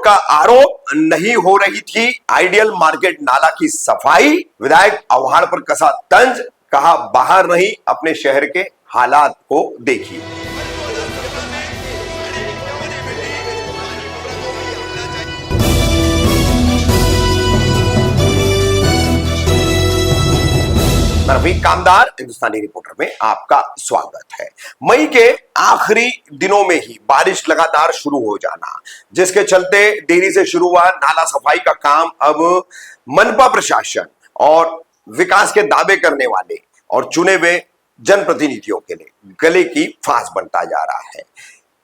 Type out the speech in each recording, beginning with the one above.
का आरोप नहीं हो रही थी आइडियल मार्केट नाला की सफाई। विधायक आव्हाड पर कसा तंज, कहा बाहर नहीं अपने शहर के हालात को देखिए। रफीक कामदार हिंदुस्तानी रिपोर्टर में आपका स्वागत है। मई के आखिरी दिनों में ही बारिश लगातार शुरू हो जाना, जिसके चलते देरी से शुरू हुआ नाला सफाई का काम अब मनपा प्रशासन और विकास के दावे करने वाले और चुने हुए जनप्रतिनिधियों के लिए गले की फांस बनता जा रहा है।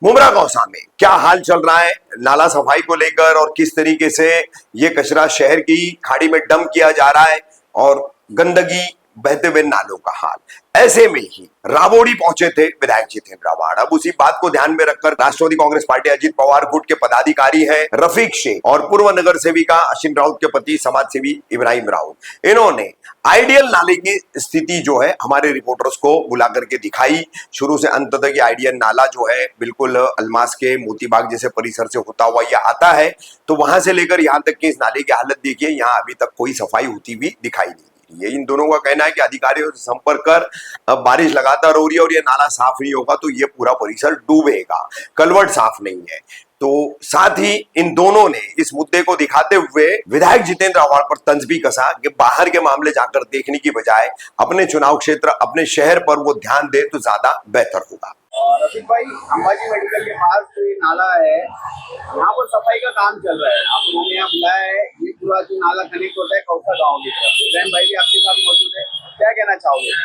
मुमरा गौसा में क्या हाल चल रहा है नाला सफाई को लेकर और किस तरीके से ये कचरा शहर की खाड़ी में डंप किया जा रहा है और गंदगी बहते हुए नालों का हाल, ऐसे में ही राबोड़ी पहुंचे थे विधायक जितेंद्र आव्हाड। अब उसी बात को ध्यान में रखकर राष्ट्रवादी कांग्रेस पार्टी अजित पवार गुट के पदाधिकारी हैं रफीक शेख और पूर्व नगर सेविका अश्विन राउत के पति समाज सेवी इब्राहिम राउत, इन्होंने आइडियल नाले की स्थिति जो है हमारे रिपोर्टर्स को बुला करके दिखाई। शुरू से अंत तक ये आइडियल नाला जो है बिल्कुल अलमास के मोतीबाग जैसे परिसर से होता हुआ ये आता है, तो वहां से लेकर यहाँ तक की इस नाले की हालत देखिए, यहाँ अभी तक कोई सफाई होती हुई दिखाई नहीं। ये इन दोनों का कहना है कि अधिकारियों से संपर्क कर, अब बारिश लगातार हो रही है और ये नाला साफ नहीं होगा तो ये पूरा परिसर डूबेगा, कलवर्ट साफ नहीं है। तो साथ ही इन दोनों ने इस मुद्दे को दिखाते हुए विधायक जितेंद्र आव्हाड पर तंज भी कसा कि बाहर के मामले जाकर देखने की बजाय अपने चुनाव क्षेत्र, अपने शहर पर वो ध्यान दे तो ज्यादा बेहतर होगा। रफीक भाई, अंबाजी मेडिकल के पास जो ये नाला है, यहाँ पर सफाई का काम चल रहा है। आप लोगों ने यहाँ बुलाया है, ये पूरा जो नाला कनेक्ट होता है कौसा गाँव की तरफ। इब्राहिम भाई भी आपके साथ मौजूद है, क्या कहना चाहोगे?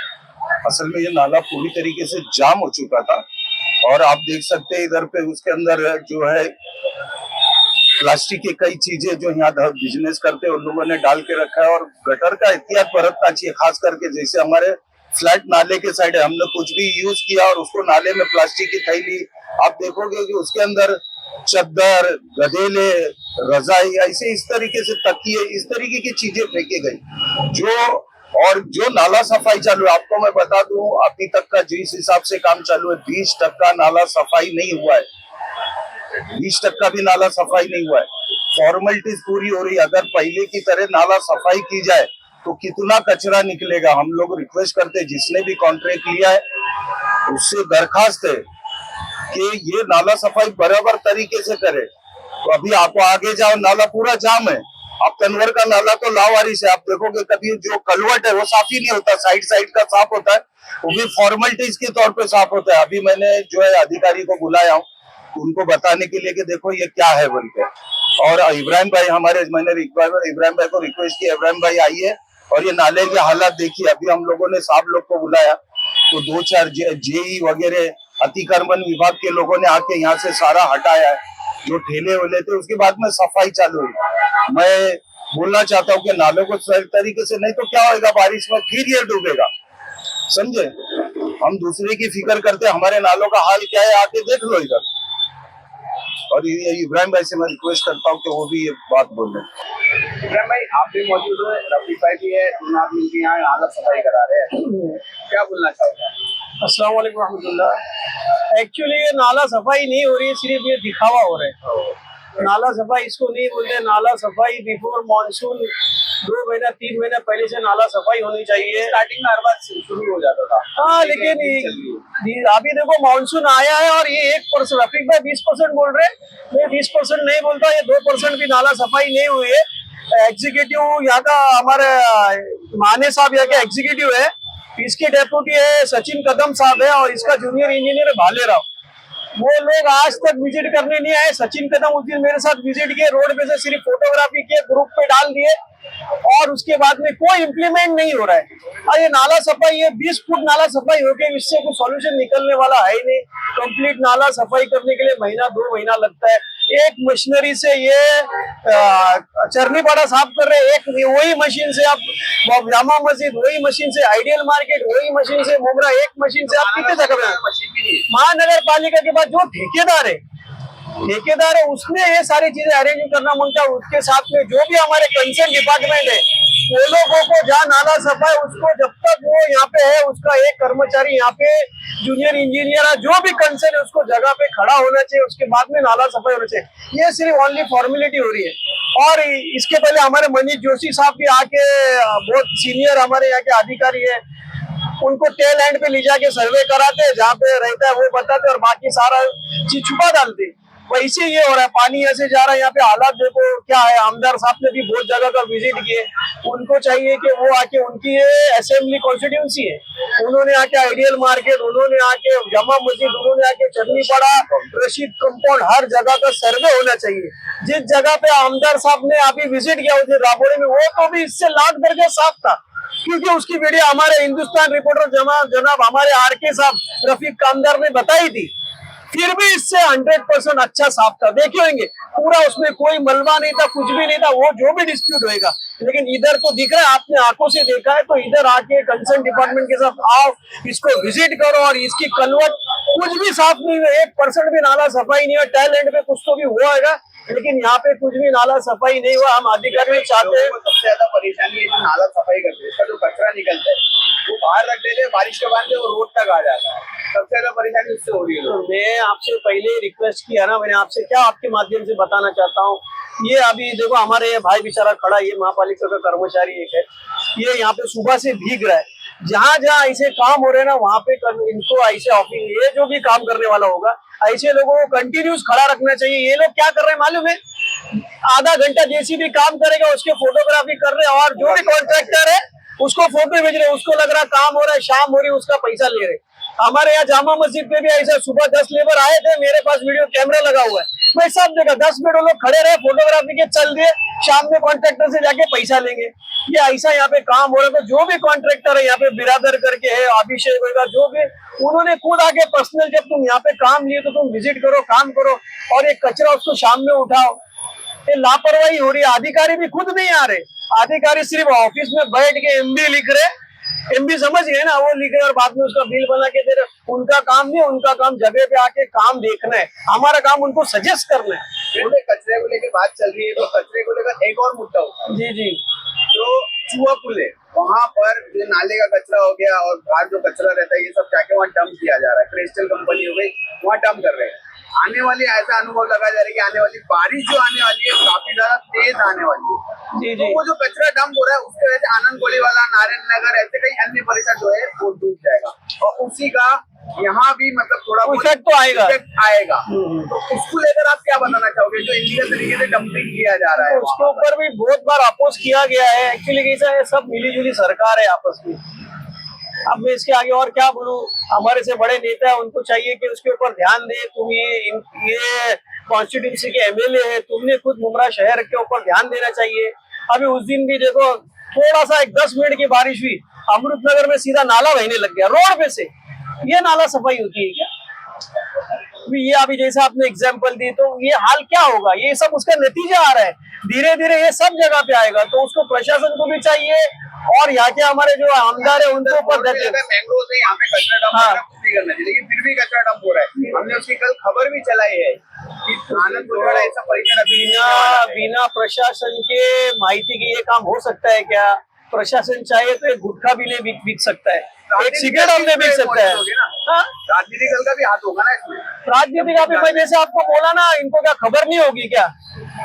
असल में ये नाला पूरी तरीके से जाम हो चुका था और आप देख सकते हैं इधर पे उसके अंदर जो है प्लास्टिक की कई चीजें जो यहाँ बिजनेस करते हैं उन लोगों ने डाल के रखा है और गटर का एहतियात बरतना चाहिए। खास करके जैसे हमारे फ्लैट नाले के साइड है, हमने कुछ भी यूज किया और उसको नाले में प्लास्टिक की थैली, आप देखोगे कि उसके अंदर चद्दर, गदेले, रजाई, ऐसे इस तरीके से तकिए, इस तरीके की चीजें फेंकी गई। जो नाला सफाई चालू है, आपको मैं बता दूं अभी तक का जिस हिसाब से काम चालू है 20% नाला सफाई नहीं हुआ है, 20% भी नाला सफाई नहीं हुआ है। फॉर्मेलिटीज पूरी हो रही है। अगर पहले की तरह नाला सफाई की जाए तो कितना कचरा निकलेगा। हम लोग रिक्वेस्ट करते हैं जिसने भी कॉन्ट्रैक्ट लिया है उससे दरखास्त है कि ये नाला सफाई बराबर तरीके से करे। तो अभी आप आगे जाओ, नाला पूरा जाम है। आप तनवर का नाला तो लावारिस है, आप देखोगे कभी जो कलवट है वो साफ ही नहीं होता, साइड साइड का साफ होता है, वो भी फॉर्मेलिटीज के तौर पे साफ होता है। अभी मैंने जो है अधिकारी को बुलाया हूँ उनको बताने के लिए कि देखो ये क्या है बोल के। और इब्राहिम भाई हमारे, मैंने इब्राहिम भाई को रिक्वेस्ट किया, इब्राहिम भाई आइए और ये नाले की हालत देखिए। अभी हम लोगों ने साहब लोग को बुलाया तो 2-4 जेई वगैरह अतिक्रमण विभाग के लोगों ने आके यहाँ से सारा हटाया है जो ठेले वेले थे। उसके बाद में सफाई चालू हुई। मैं बोलना चाहता हूँ कि नालों को सही तरीके से, नहीं तो क्या होगा, बारिश में फिर ये डूबेगा। समझे, हम दूसरे की फिक्र करते, हमारे नालों का हाल क्या है आके देख लो इधर। और ये इब्राहिम भाई से मैं रिक्वेस्ट करता हूँ कि वो भी ये बात बोले। इब्राहिम भाई, आप भी मौजूद हो, रफीक भाई भी है, दोनों आप मिलकर यहाँ नाला सफाई करा रहे हैं, क्या बोलना चाहोगे? अस्सलाम वालेकुम रहमतुल्लाह। एक्चुअली ये नाला सफाई नहीं हो रही है, सिर्फ ये दिखावा हो रहा है। नाला सफाई इसको नहीं बोलते। नाला सफाई बिफोर मानसून 2 महीना 3 महीना पहले से नाला सफाई होनी चाहिए। स्टार्टिंग में हर बार शुरू हो जाता था। हाँ, लेकिन अभी देखो मानसून आया है और ये 1%, रफीक भाई 20% बोल रहे, मैं 20% नहीं बोलता, ये 2% भी नाला सफाई नहीं हुई है। एग्जीक्यूटिव यहाँ का हमारे माने साहब यहाँ के एग्जीक्यूटिव है, इसके डेप्यूटी है सचिन कदम साहब है और इसका जूनियर इंजीनियर है भालेराव। वो लोग आज तक विजिट करने नहीं आए। सचिन कदम उस दिन मेरे साथ विजिट किए, रोड पे से सिर्फ फोटोग्राफी किए, ग्रुप पे डाल दिए और उसके बाद में कोई इम्प्लीमेंट नहीं हो रहा है। और ये नाला सफाई, ये 20 फुट नाला सफाई हो गई, इससे कोई सॉल्यूशन निकलने वाला है ही नहीं। कंप्लीट नाला सफाई करने के लिए महीना 2 महीना लगता है। एक मशीनरी से ये चरनीपाड़ा साफ कर रहे, एक वही मशीन से आप जामा मस्जिद, वही मशीन से आइडियल मार्केट, वही मशीन से मुमरा, एक मशीन से आप कितने जगह। महानगर पालिका के बाद जो ठेकेदार है ठेकेदार है उसने ये सारी चीजें अरेंज करना मांगता है। उसके साथ में जो भी हमारे कंसर्न डिपार्टमेंट है वो लोगों को जहाँ नाला सफाई उसको जब तक वो यहाँ पे है उसका एक कर्मचारी यहाँ पे जूनियर इंजीनियर जो भी कंसर्न है उसको जगह पे खड़ा होना चाहिए, उसके बाद में नाला सफाई होना चाहिए। ये सिर्फ ओनली फॉर्मेलिटी हो रही है। और इसके पहले हमारे मनीष जोशी साहब भी आके बहुत सीनियर हमारे यहाँ के अधिकारी है, उनको टेल एंड पे ले जाके सर्वे कराते, जहाँ पे रहता है वो बताते और बाकी सारा चीज छुपा डालते। वैसे ये हो रहा है, पानी ऐसे जा रहा है। यहाँ पे हालात देखो क्या है। आमदार साहब ने भी बहुत जगह का विजिट किए, उनको चाहिए कि वो आके उनकी ये असेंबली कॉन्स्टिट्यूंसी है, उन्होंने आके आइडियल मार्केट, उन्होंने आके जमा मस्जिद, उन्होंने आके चटनी पड़ा, रशीद कंपाउंड, हर जगह का सर्वे होना चाहिए। जिस जगह पे आमदार साहब ने अभी विजिट किया उस राबोड़े में, वो तो भी इससे लाख दर्जे साफ था, क्योंकि उसकी वीडियो हमारे हिंदुस्तान रिपोर्टर जनाब हमारे आरके साहब रफीक कामदार ने बताई थी। फिर भी इससे 100% अच्छा साफ था। देखे होंगे पूरा उसमें कोई मलबा नहीं था, कुछ भी नहीं था। वो जो भी डिस्प्यूट होएगा, लेकिन इधर तो दिख रहा है, आपने आंखों से देखा है, तो इधर आके कंसर्न डिपार्टमेंट के साथ आओ, इसको विजिट करो और इसकी कलवट कुछ भी साफ नहीं है। 1% भी नाला सफाई नहीं है। टैलेंट पे कुछ तो भी हुआ होगा, लेकिन यहाँ पे कुछ भी नाला सफाई नहीं हुआ। हम अधिकारी चाहते हैं, सबसे ज्यादा परेशानी है जो नाला सफाई करते हैं, इसका जो कचरा निकलता है वो बाहर रख देते हैं, बारिश के बाद वो रोड तक आ जाता है। सबसे ज्यादा परेशानी उससे हो रही है। तो मैं आपसे पहले रिक्वेस्ट किया ना, मैंने आपसे क्या आपके माध्यम से बताना चाहता हूँ। ये अभी देखो हमारे ये भाई बेचारा खड़ा, ये महापालिका का कर्मचारी एक है, ये यहाँ पे सुबह से भीग रहा है। जहाँ जहाँ ऐसे काम हो रहे हैं ना वहाँ पे इनको ऐसे ऑफिस, ये जो भी काम करने वाला होगा, ऐसे लोगों को कंटिन्यूस खड़ा रखना चाहिए। ये लोग क्या कर रहे हैं मालूम है, आधा घंटा जेसीबी काम करेगा, उसके फोटोग्राफी कर रहे हैं, और जो भी कॉन्ट्रैक्टर है उसको फोटो भेज रहे हैं, उसको लग रहा काम हो रहा है, शाम हो रही है, उसका पैसा ले रहे। हमारे यहाँ जामा मस्जिद पे भी ऐसा सुबह 10 लेबर आए थे, मेरे पास वीडियो कैमरा लगा हुआ है, मैं सब जगह 10 मिनट लोग खड़े रहे, फोटोग्राफी के चल दिए, शाम में कॉन्ट्रैक्टर से जाके पैसा लेंगे। ये ऐसा यहाँ पे काम हो रहा है। तो जो भी कॉन्ट्रैक्टर है यहाँ पे, बिरादर करके है, अभिषेक होगा, जो भी, उन्होंने खुद आके पर्सनल, जब तुम यहाँ पे काम लिए तो तुम विजिट करो, काम करो, और ये कचरा उसको शाम में उठाओ। ये लापरवाही हो रही है। अधिकारी भी खुद नहीं आ रहे, अधिकारी सिर्फ ऑफिस में बैठ के एमबी लिख रहे, एमबी समझ गए ना, वो लिख रहे और बाद में उसका बिल बना के दे रहे। उनका काम नहीं, उनका काम जगह पे आके काम देखना है, हमारा काम उनको सजेस्ट करना है। कचरे को लेकर बात चल रही है, तो कचरे को लेकर एक और मुद्दा होता है। जी जी, जो चूहा पुल है वहाँ पर जो नाले का कचरा हो गया और बाहर जो कचरा रहता है, ये सब जाके वहाँ डंप किया जा रहा है। क्रिस्टल कंपनी हो गई, वहाँ डंप कर रहे हैं। आने वाली, ऐसा अनुभव लगा जा रहा है कि आने वाली बारिश जो आने वाली है काफी ज्यादा तेज आने वाली है। जी तो जी, वो जो कचरा डंप हो रहा है उसकी वजह से आनंद गोलीवाला, नारायण नगर, ऐसे कई अन्य परिसर जो है वो डूब जाएगा, और उसी का यहाँ भी मतलब थोड़ा इफेक्ट तो आएगा। आएगा। तो उसको लेकर आप क्या बताना चाहोगे, जो इलीगल तरीके से डंपिंग किया जा रहा है? तो उसके ऊपर भी बहुत बार अपोज किया गया है। एक्चुअली कैसा है, सब मिलीजुली सरकार है आपस में। अब मैं इसके आगे और क्या बोलूं, हमारे से बड़े नेता है, उनको चाहिए कि उसके ऊपर ध्यान दे। तुम ये कॉन्स्टिट्यूंसी के एमएलए है, तुमने खुद मुमरा शहर के ऊपर ध्यान देना चाहिए। अभी उस दिन भी देखो, थोड़ा सा एक 10 मिनट की बारिश हुई, अमृतनगर में सीधा नाला बहने लग गया रोड पे से। ये नाला सफाई होती है क्या? ये अभी जैसे आपने एग्जाम्पल दी, तो ये हाल क्या होगा? ये सब उसका नतीजा आ रहा है, धीरे धीरे ये सब जगह पे आएगा। तो उसको प्रशासन को भी चाहिए, और यहाँ के हमारे जो आमदार है उनके ऊपर मैंग्रोव से यहाँ पे कचरा डंप कुछ नहीं करना चाहिए, लेकिन फिर भी कचरा डंप हो रहा है। हमने उसकी कल खबर भी चलाई है कि आनंद गोलीवाला ऐसा परिसर बिना प्रशासन के माहिती के ये काम हो सकता है क्या? प्रशासन चाहे तो एक गुटखा भी नहीं बिक सकता है, एक सिगरेट हम नहीं बिक सकता है। राजनीतिक दल का भी हाथ होगा ना इसमें। राजनीतिक का भी, मैं जैसे आपको बोला ना, इनको क्या खबर नहीं होगी क्या?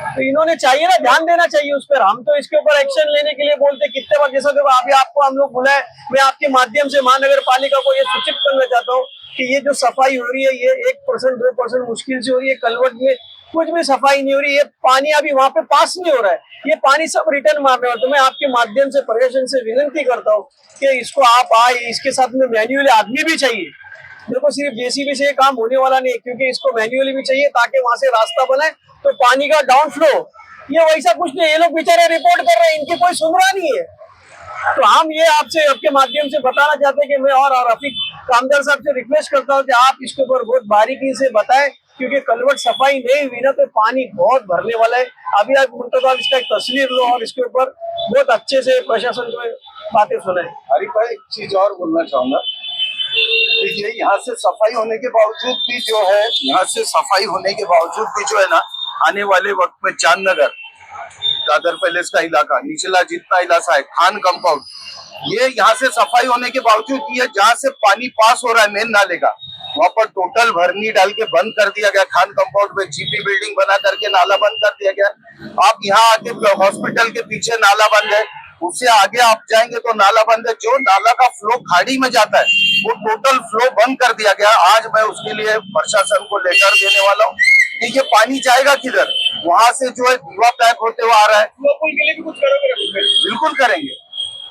तो इन्होंने चाहिए ना, ध्यान देना चाहिए उस पर। हम तो इसके ऊपर एक्शन लेने के लिए बोलते कितने बार, जैसा कि अभी आपको हम लोग बुलाए, मैं आपके माध्यम से महानगर पालिका को ये सूचित करना चाहता हूँ कि ये जो सफाई हो रही है ये 1% 2% मुश्किल से हो रही है। कलवट में कुछ भी सफाई नहीं हो रही है, पानी अभी वहां पे पास नहीं हो रहा है, ये पानी सब रिटर्न मारने वाला। तो मैं आपके माध्यम से प्रशासन से विनती करता हूँ कि इसको आप आए, इसके साथ में मैन्युअली आदमी भी चाहिए। देखो सिर्फ जेसीबी से ये काम होने वाला नहीं है, क्योंकि इसको मैन्युअली भी चाहिए ताकि वहां से रास्ता बने, तो पानी का डाउन फ्लो। ये वैसा कुछ नहीं, ये लोग बेचारे रिपोर्ट कर रहे हैं, इनकी कोई सुन रहा नहीं है। तो हम ये आपसे आपके माध्यम से बताना चाहते हैं कि मैं और रफीक कामदार साहब से रिक्वेस्ट करता हूँ कि आप इसके ऊपर बहुत बारीकी से बताएं, क्योंकि कलवट सफाई नहीं हुई ना तो पानी बहुत भरने वाला है। अभी आप मुंतजर इसका एक तस्वीर लो और इसके ऊपर बहुत अच्छे से प्रशासन को बातें सुनाए। हरी भाई, एक चीज और बोलना चाहूंगा देखिए यहाँ से सफाई होने के बावजूद भी जो है, यहाँ से सफाई होने के बावजूद भी जो है ना, आने वाले वक्त में चांदनगर, दादर पैलेस का इलाका, निचला जितना इलाका है, खान कंपाउंड, ये यहाँ से सफाई होने के बावजूद ये जहाँ से पानी पास हो रहा है मेन नाले का, वहाँ पर टोटल भरनी डाल के बंद कर दिया गया। खान कंपाउंड में जीपी बिल्डिंग बना करके नाला बंद कर दिया गया। आप यहाँ आके हॉस्पिटल के पीछे नाला बंद है, उससे आगे आप जाएंगे तो नाला बंद है। जो नाला का फ्लो खाड़ी में जाता है वो टोटल फ्लो बंद कर दिया गया। आज मैं उसके लिए प्रशासन को लेटर देने वाला हूँ कि ये पानी जाएगा किधर, वहां से जो है दीवा पैक होते हुए आ रहा है। पुल के लिए भी कुछ करोगे? बिल्कुल करेंगे,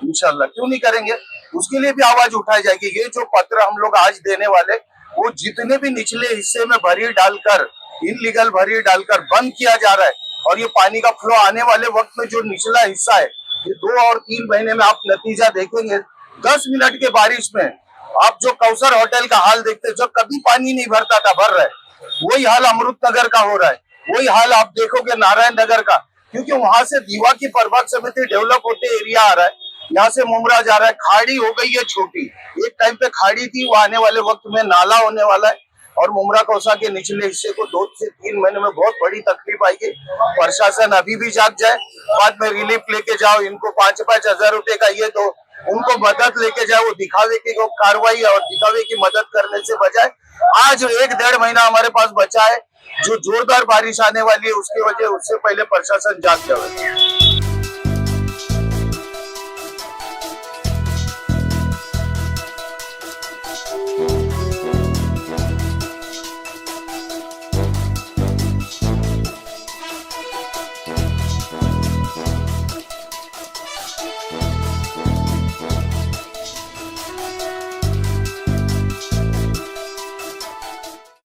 इंशाल्लाह, क्यों नहीं करेंगे। उसके लिए भी आवाज उठाई जाएगी। ये जो पत्र हम लोग आज देने वाले, वो जितने भी निचले हिस्से में भरी डालकर, इनलीगल भरी डालकर बंद किया जा रहा है, और ये पानी का फ्लो आने वाले वक्त में जो निचला हिस्सा है, ये 2 और 3 महीने में आप नतीजा देखेंगे। 10 मिनट के बारिश में आप जो कौसर होटल का हाल देखते, जो कभी पानी नहीं भरता था, भर रहा है, वही हाल अमृत नगर का हो रहा है। वही हाल आप देखोगे नारायण नगर का, क्योंकि वहां से दीवा की प्रभाग समिति डेवलप होते एरिया आ रहा है, यहाँ से मुमरा जा रहा है। खाड़ी हो गई है छोटी, एक टाइम पे खाड़ी थी, वो आने वाले वक्त में नाला होने वाला है। और मुमरा कौसा के निचले हिस्से को 2 से 3 महीने में बहुत बड़ी तकलीफ आएगी। प्रशासन अभी भी जाग जाए, बाद में रिलीफ लेके जाओ। इनको 5-5 हजार रुपए का ये तो उनको मदद लेके जाए, वो दिखावे की कार्रवाई और दिखावे की मदद करने से बजाय, आज 1-1.5 महीना हमारे पास बचा है, जो जोरदार बारिश आने वाली है, उसकी वजह उससे पहले प्रशासन जाग जाए।